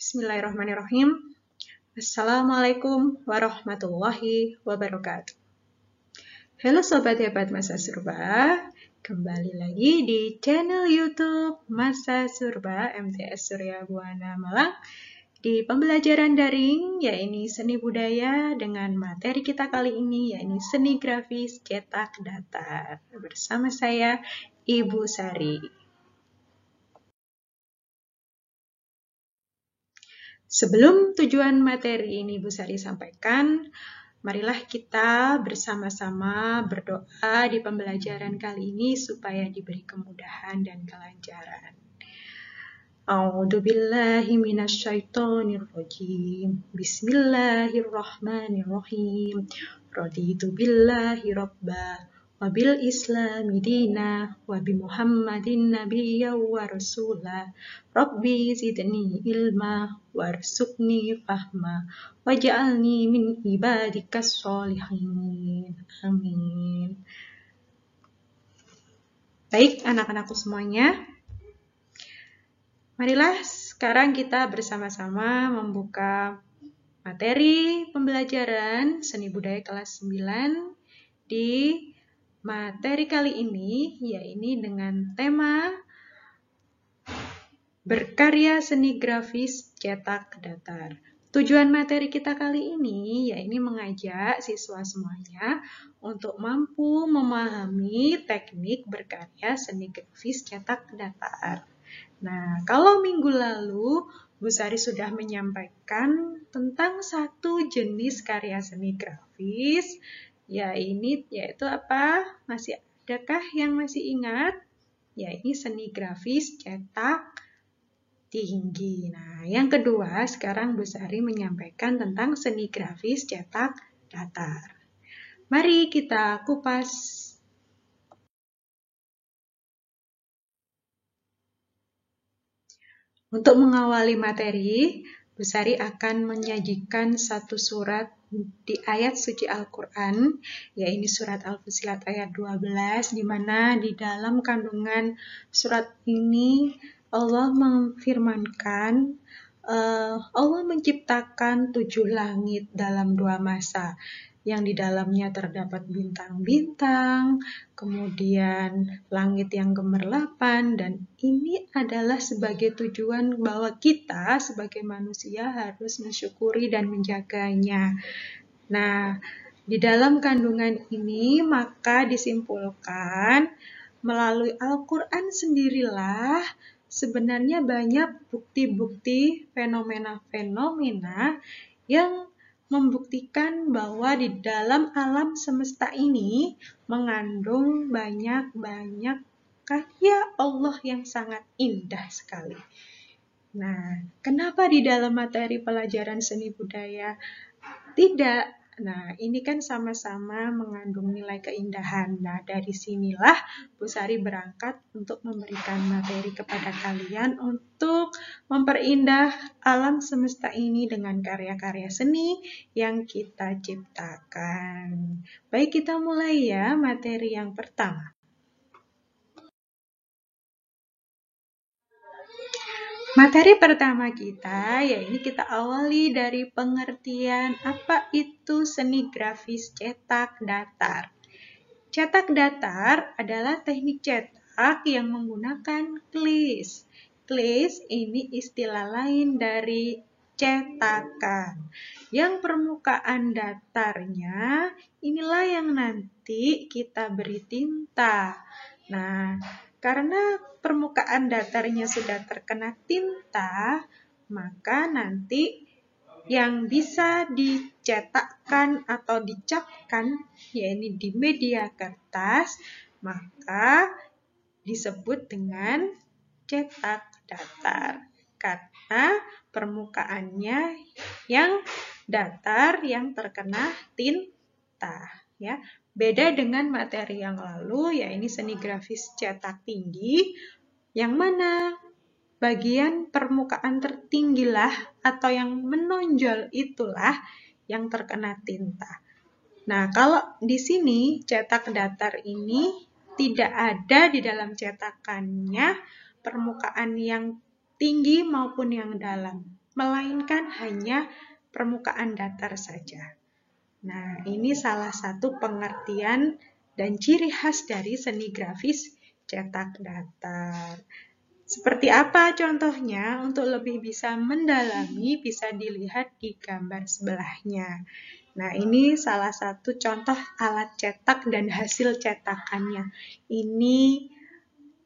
Bismillahirrahmanirrahim. Assalamualaikum warahmatullahi wabarakatuh. Halo Sobat Hebat Masa Surba, kembali lagi di channel YouTube Masa Surba MTS Surya Buana Malang di pembelajaran daring, yaitu seni budaya dengan materi kita kali ini, yaitu seni grafis cetak datar. Bersama saya, Ibu Sari. Sebelum tujuan materi ini Bu Sari sampaikan, marilah kita bersama-sama berdoa di pembelajaran kali ini supaya diberi kemudahan dan kelancaran. A'udzubillahi minasyaitonirrajim. Bismillahirrahmanirrahim. Raditu billahi rabba wabil islami dina wabi muhammadin nabiyya wa rasulah rabbi zidni ilma warzuqni fahma waj'alni min ibadikas sholihin amin. Baik anak-anakku semuanya, marilah sekarang kita bersama-sama membuka materi pembelajaran seni budaya kelas 9 di materi kali ini, yaitu dengan tema berkarya seni grafis cetak datar. Tujuan materi kita kali ini yaitu mengajak siswa semuanya untuk mampu memahami teknik berkarya seni grafis cetak datar. Nah, kalau minggu lalu Bu Sari sudah menyampaikan tentang satu jenis karya seni grafis, yaitu apa? Masih adakah yang masih ingat? Yaitu seni grafis cetak tinggi. Nah, yang kedua sekarang Bu Sari menyampaikan tentang seni grafis cetak datar. Mari kita kupas. Untuk mengawali materi, Bu Sari akan menyajikan satu surat di ayat suci Al-Quran, yaitu surat Al-Fussilat ayat 12, di mana di dalam kandungan surat ini Allah memfirmankan, Allah menciptakan 7 langit dalam 2 masa, yang di dalamnya terdapat bintang-bintang, kemudian langit yang gemerlapan, dan ini adalah sebagai tujuan bahwa kita sebagai manusia harus mensyukuri dan menjaganya. Nah, di dalam kandungan ini maka disimpulkan melalui Al-Quran sendirilah sebenarnya banyak bukti-bukti fenomena-fenomena yang membuktikan bahwa di dalam alam semesta ini mengandung banyak-banyak karya Allah yang sangat indah sekali. Nah, kenapa di dalam materi pelajaran seni budaya tidak? Nah, ini kan sama-sama mengandung nilai keindahan. Nah, dari sinilah Bu Sari berangkat untuk memberikan materi kepada kalian untuk memperindah alam semesta ini dengan karya-karya seni yang kita ciptakan. Baik, kita mulai ya materi yang pertama. Materi pertama kita, yaitu kita awali dari pengertian apa itu seni grafis cetak datar. Cetak datar adalah teknik cetak yang menggunakan klis. Klis ini istilah lain dari cetakan. Yang permukaan datarnya inilah yang nanti kita beri tinta. Nah, karena permukaan datarnya sudah terkena tinta, maka nanti yang bisa dicetakkan atau dicapkan, yaitu di media kertas, maka disebut dengan cetak datar. Karena permukaannya yang datar yang terkena tinta, ya. Beda dengan materi yang lalu, yaitu seni grafis cetak tinggi, yang mana bagian permukaan tertinggilah atau yang menonjol itulah yang terkena tinta. Nah, kalau di sini cetak datar ini tidak ada di dalam cetakannya permukaan yang tinggi maupun yang dalam. melainkan hanya permukaan datar saja. Nah, ini salah satu pengertian dan ciri khas dari seni grafis cetak datar. Seperti apa contohnya? Untuk lebih bisa mendalami, bisa dilihat di gambar sebelahnya. Nah, ini salah satu contoh alat cetak dan hasil cetakannya. Ini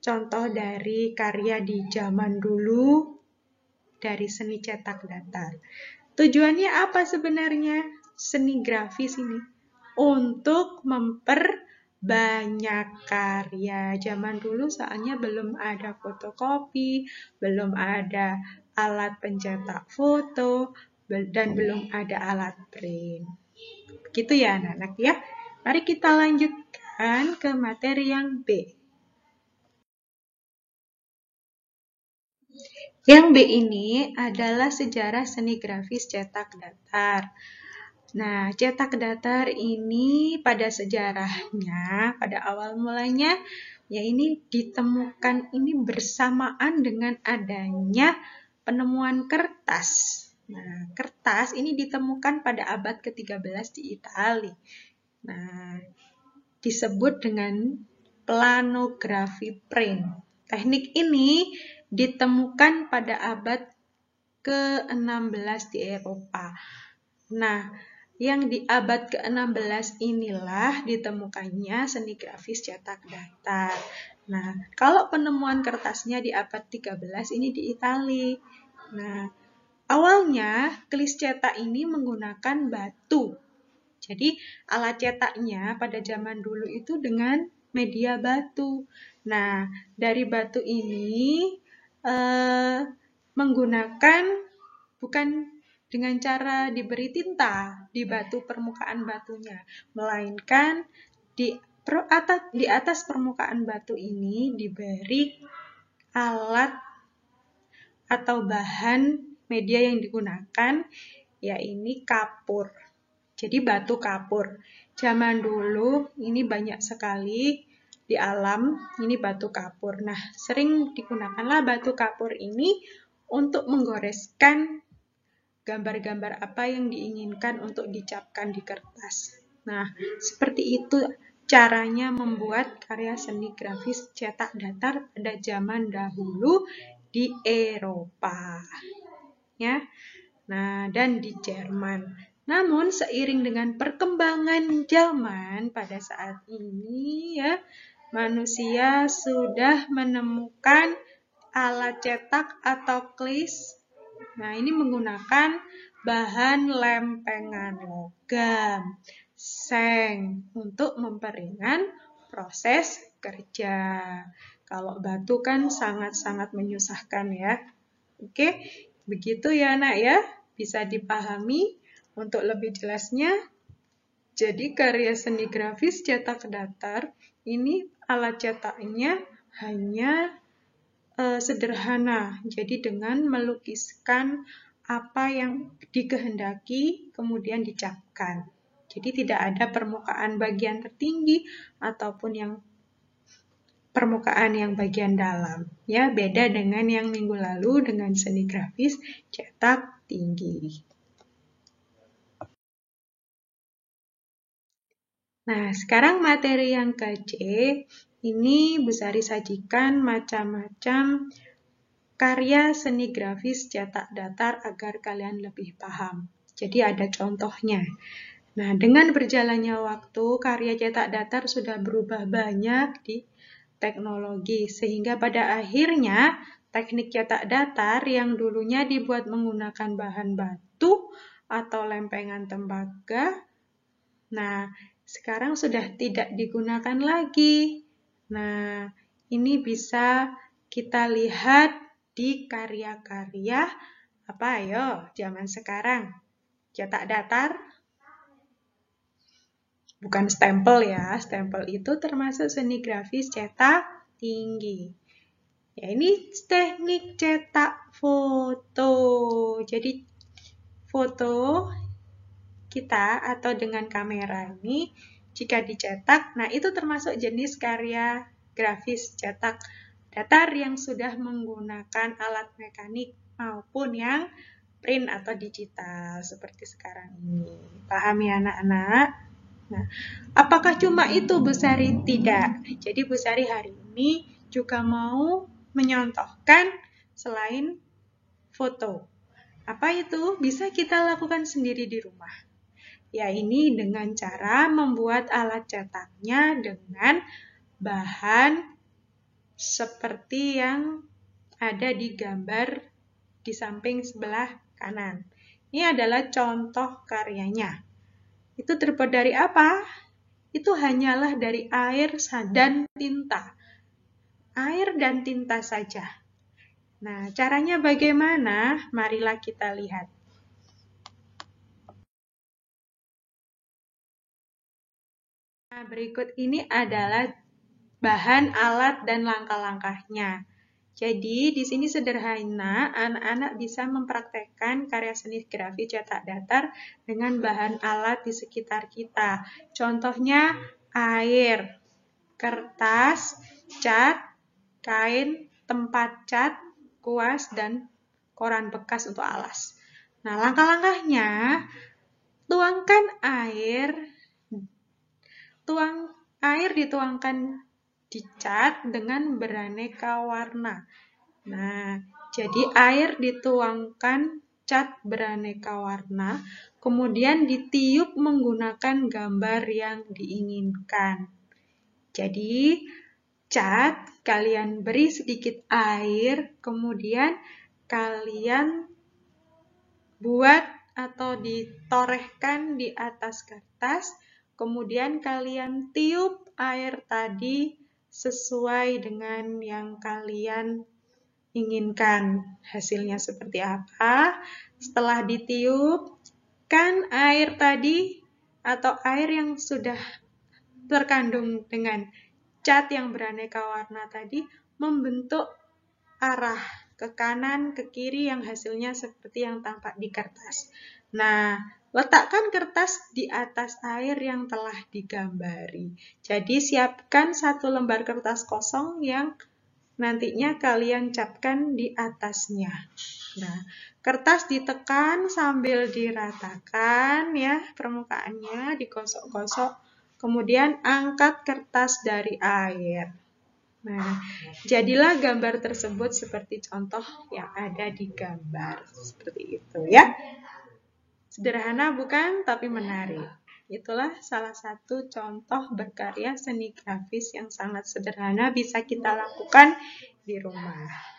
contoh dari karya di zaman dulu dari seni cetak datar. Tujuannya apa sebenarnya seni grafis ini? Untuk memperbanyak karya. Zaman dulu soalnya belum ada fotokopi, belum ada alat pencetak foto, dan belum ada alat print. Gitu ya anak-anak ya. Mari kita lanjutkan ke materi yang B. Yang B ini adalah sejarah seni grafis cetak datar. Nah, cetak datar ini pada sejarahnya, pada awal mulanya, ya ini ditemukan ini bersamaan dengan adanya penemuan kertas. Nah, kertas ini ditemukan pada abad ke-13 di Italia. Nah, disebut dengan planografi print. Teknik ini ditemukan pada abad ke-16 di Eropa. Nah, yang di abad ke-16 inilah ditemukannya seni grafis cetak datar. Nah, kalau penemuan kertasnya di abad 13 ini di Italia. Nah, awalnya kelis cetak ini menggunakan batu. Jadi alat cetaknya pada zaman dulu itu dengan media batu. Nah, dari batu ini menggunakan bukan dengan cara diberi tinta di batu permukaan batunya, melainkan di atas permukaan batu ini diberi alat atau bahan media yang digunakan, yaitu kapur. Jadi batu kapur. Zaman dulu ini banyak sekali di alam, ini batu kapur. Nah, sering digunakanlah batu kapur ini untuk menggoreskan gambar-gambar apa yang diinginkan untuk dicapkan di kertas. Nah, seperti itu caranya membuat karya seni grafis cetak datar pada zaman dahulu di Eropa. Ya. Nah, dan di Jerman. Namun seiring dengan perkembangan zaman pada saat ini ya, manusia sudah menemukan alat cetak atau klis. Nah, ini menggunakan bahan lempengan logam, seng, untuk memperingan proses kerja. Kalau batu kan sangat-sangat menyusahkan ya. Oke, begitu ya anak ya. Bisa dipahami. Untuk lebih jelasnya, jadi karya seni grafis cetak datar, ini alat cetaknya hanya sederhana. Jadi dengan melukiskan apa yang dikehendaki, kemudian dicapkan. Jadi tidak ada permukaan bagian tertinggi ataupun yang permukaan yang bagian dalam. Ya, beda dengan yang minggu lalu dengan seni grafis cetak tinggi. Nah, sekarang materi yang ke-C, ini Busari sajikan macam-macam karya seni grafis cetak datar agar kalian lebih paham. Jadi ada contohnya. Nah, dengan berjalannya waktu, karya cetak datar sudah berubah banyak di teknologi, sehingga pada akhirnya teknik cetak datar yang dulunya dibuat menggunakan bahan batu atau lempengan tembaga, nah, sekarang sudah tidak digunakan lagi. Nah, ini bisa kita lihat di karya-karya apa ayo zaman sekarang. Cetak datar, bukan stempel ya. Stempel itu termasuk seni grafis cetak tinggi. Ya, ini teknik cetak foto. Jadi foto kita atau dengan kamera ini jika dicetak, nah itu termasuk jenis karya grafis cetak datar yang sudah menggunakan alat mekanik maupun yang print atau digital seperti sekarang ini. Paham ya anak-anak? Nah, apakah cuma itu Bu Sari? Tidak. Jadi Bu Sari hari ini juga mau menyontohkan selain foto. Apa itu? Bisa kita lakukan sendiri di rumah. Ya, ini dengan cara membuat alat cetaknya dengan bahan seperti yang ada di gambar di samping sebelah kanan. Ini adalah contoh karyanya. Itu terbuat dari apa? Itu hanyalah dari air dan tinta. Air dan tinta saja. Nah, caranya bagaimana? Marilah kita lihat. Nah, berikut ini adalah bahan, alat, dan langkah-langkahnya. Jadi, di sini sederhana, anak-anak bisa mempraktekkan karya seni grafis cetak datar dengan bahan alat di sekitar kita. Contohnya, air, kertas, cat, kain, tempat cat, kuas, dan koran bekas untuk alas. Nah, langkah-langkahnya, tuangkan air, dituangkan di cat dengan beraneka warna. Nah, jadi air dituangkan cat beraneka warna, kemudian ditiup menggunakan gambar yang diinginkan. Jadi, cat kalian beri sedikit air, kemudian kalian buat atau ditorehkan di atas kertas, kemudian kalian tiup air tadi sesuai dengan yang kalian inginkan. Hasilnya seperti apa? Setelah ditiup, kan air tadi atau air yang sudah terkandung dengan cat yang beraneka warna tadi membentuk arah ke kanan, ke kiri yang hasilnya seperti yang tampak di kertas. Nah, letakkan kertas di atas air yang telah digambari. Jadi siapkan satu lembar kertas kosong yang nantinya kalian capkan di atasnya. Nah, kertas ditekan sambil diratakan ya permukaannya, digosok-gosok. Kemudian angkat kertas dari air. Nah, jadilah gambar tersebut seperti contoh yang ada di gambar. Seperti itu ya. Sederhana bukan? Tapi menarik. Itulah salah satu contoh berkarya seni grafis yang sangat sederhana bisa kita lakukan di rumah.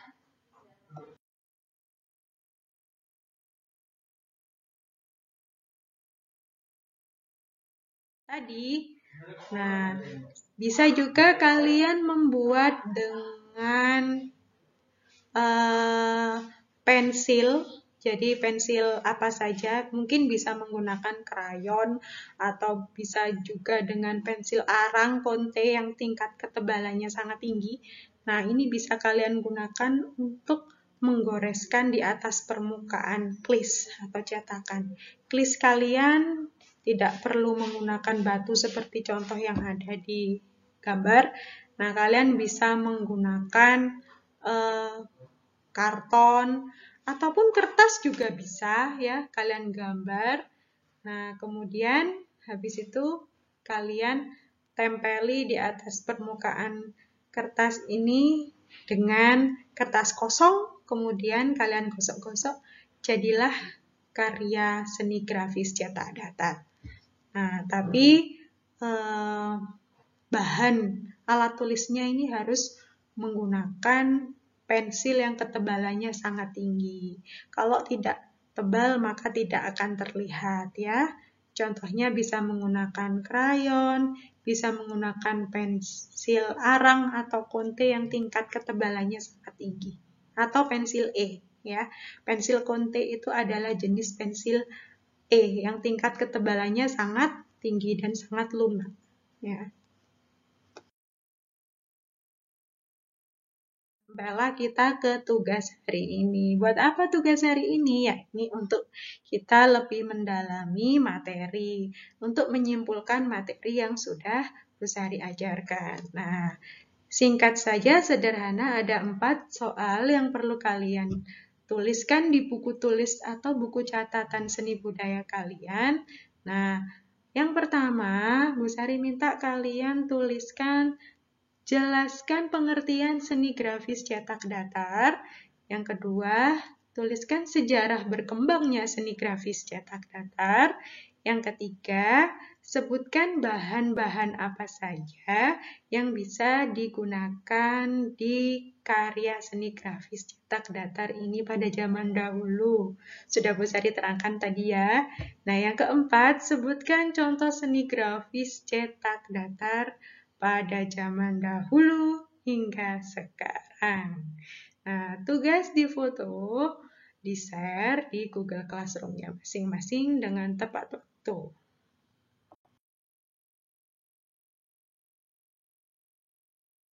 Tadi, nah, bisa juga kalian membuat dengan pensil. Jadi pensil apa saja, mungkin bisa menggunakan krayon atau bisa juga dengan pensil arang konte yang tingkat ketebalannya sangat tinggi. Nah, ini bisa kalian gunakan untuk menggoreskan di atas permukaan klis atau cetakan. Klis kalian tidak perlu menggunakan batu seperti contoh yang ada di gambar. Nah, kalian bisa menggunakan karton ataupun kertas juga bisa ya, kalian gambar. Nah, kemudian habis itu kalian tempeli di atas permukaan kertas ini dengan kertas kosong, kemudian kalian gosok-gosok, jadilah karya seni grafis cetak datar. Nah, tapi bahan alat tulisnya ini harus menggunakan pensil yang ketebalannya sangat tinggi. Kalau tidak tebal maka tidak akan terlihat ya. Contohnya bisa menggunakan krayon, bisa menggunakan pensil arang atau konte yang tingkat ketebalannya sangat tinggi. Atau pensil E ya. Pensil konte itu adalah jenis pensil E yang tingkat ketebalannya sangat tinggi dan sangat lunak ya. Baiklah kita ke tugas hari ini. Buat apa tugas hari ini? Ya, ini untuk kita lebih mendalami materi, untuk menyimpulkan materi yang sudah Bu Sari ajarkan. Nah, singkat saja, sederhana, ada 4 soal yang perlu kalian tuliskan di buku tulis atau buku catatan seni budaya kalian. Nah, yang pertama, Bu Sari minta kalian tuliskan, jelaskan pengertian seni grafis cetak datar. Yang kedua, tuliskan sejarah berkembangnya seni grafis cetak datar. Yang ketiga, sebutkan bahan-bahan apa saja yang bisa digunakan di karya seni grafis cetak datar ini pada zaman dahulu. Sudah Bu Sari terangkan tadi ya. Nah, yang keempat, sebutkan contoh seni grafis cetak datar pada zaman dahulu hingga sekarang. Nah, tugas difoto, di-share di Google Classroom-nya masing-masing dengan tepat waktu.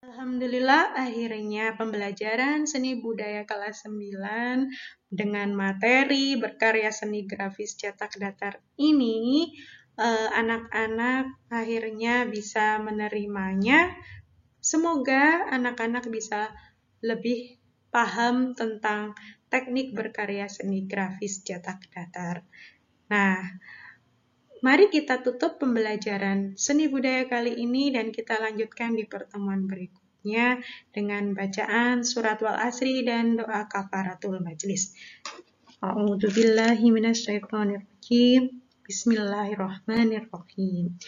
Alhamdulillah, akhirnya pembelajaran seni budaya kelas 9 dengan materi berkarya seni grafis cetak datar ini, anak-anak akhirnya bisa menerimanya. Semoga anak-anak bisa lebih paham tentang teknik berkarya seni grafis cetak datar. Nah, mari kita tutup pembelajaran seni budaya kali ini dan kita lanjutkan di pertemuan berikutnya dengan bacaan surat Wal Asri dan doa kafaratul majlis. A'udzubillahi minasyaitonirrajim. Bismillahirrahmanirrahim.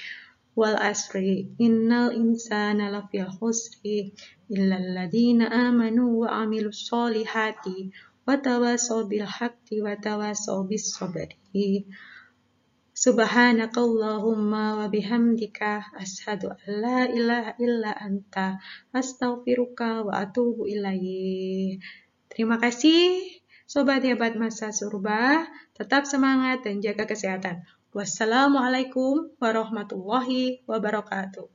Wal asri innal insana lafil khusri illal ladzina amanu wa amilus solihati wa tawasaw bil haqqi wa tawasaw bis sabri. Subhanakallahumma wa bihamdika asyhadu an la ilaha illa anta astaghfiruka wa atubu ilaik. Terima kasih Sobat Hebat Masa Surba, tetap semangat dan jaga kesehatan. Wassalamualaikum warahmatullahi wabarakatuh.